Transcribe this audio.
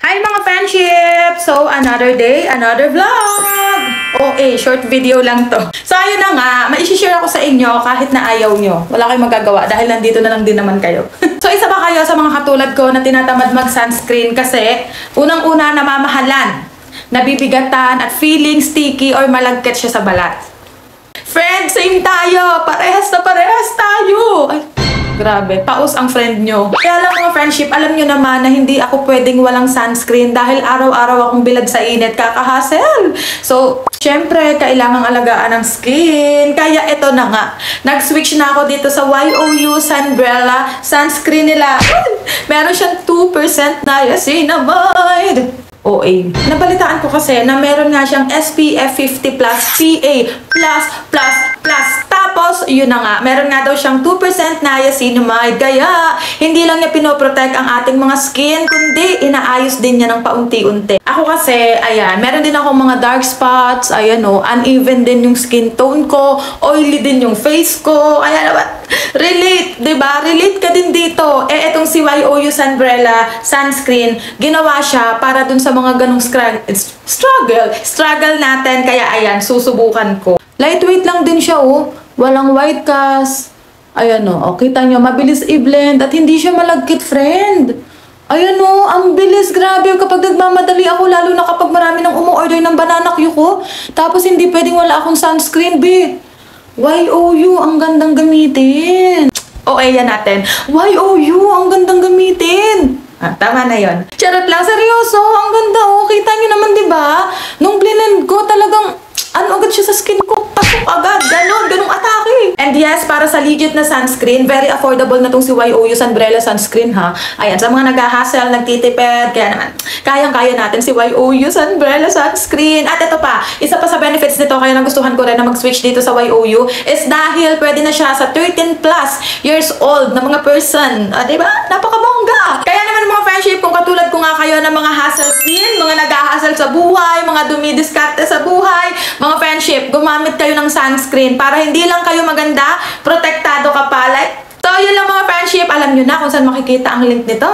Hi mga friendship! So, another day, another vlog! Short video lang to. So, ayun na nga, mai-share ako sa inyo kahit na ayaw nyo. Wala kayong magagawa dahil nandito na lang din naman kayo. So, isa ba kayo sa mga katulad ko na tinatamad mag-sunscreen kasi unang-una namamahalan, nabibigatan at feeling sticky or malagkit siya sa balat. Friend, same tayo! Parehas na parehas tayo! Ay, grabe, paus ang friend nyo. Kaya lang mga friendship, alam nyo naman na hindi ako pwedeng walang sunscreen dahil araw-araw akong bilad sa init, kakahasel. So, syempre, kailangang alagaan ang skin. Kaya ito na nga, nag-switch na ako dito sa YOU Sunbrella sunscreen nila. Meron siyang 2% niacinamide. Nabalitaan ko kasi na meron nga siyang SPF 50+, PA++++. Tapos, yun na nga, meron nga daw siyang 2% niacinamide. Kaya, hindi lang niya pinoprotect ang ating mga skin, kundi inaayos din niya ng paunti-unti. Ako kasi, ayan, meron din ako mga dark spots, ayan o, uneven din yung skin tone ko, oily din yung face ko, ayan naman, relate, diba? Relate ka din dito. Etong si YOU Sunbrella sunscreen, ginawa siya para dun sa mga ganong struggle natin, kaya ayan, susubukan ko. Lightweight lang din siya, oh. Walang white cast. Ayan, oh. Kita nyo, mabilis i-blend at hindi siya malagkit, friend. Ayan, oh. Ang bilis, grabe. Kapag nagmamadali ako, lalo na kapag marami nang umu-order ng banana Q ko, tapos hindi pwedeng wala akong sunscreen, babe. YOU, ang gandang gamitin. Yan natin. YOU, ang gandang gamitin. Tama na yon. Charot lang, seryoso. Ang ganda, oh. Kita nyo naman, diba? Nung blend ko, talagang agad siya sa skin ko. Pasok agad. Ganong atake. And yes, para sa legit na sunscreen, very affordable na tong si YOU Sunbrella sunscreen, ha. Ayan, sa mga nag-hustle, nagtitipid, kaya naman, kayang-kaya natin si YOU Sunbrella sunscreen. At ito pa, isa pa sa benefits nito, kaya nagustuhan ko rin na mag-switch dito sa YOU, is dahil pwede na siya sa 13+ years old na mga person. Diba? Napakabongga. Kaya naman mga friendship, kung katulad ko nga kayo ng mga hustle queen, mga nag-hustle sa buhay, mga dumidiskarte sa buhay, mga friendship, gumamit kayo ng sunscreen para hindi lang kayo maganda, protektado ka pala. So, yun lang mga friendship. Alam nyo na kung saan makikita ang link nito.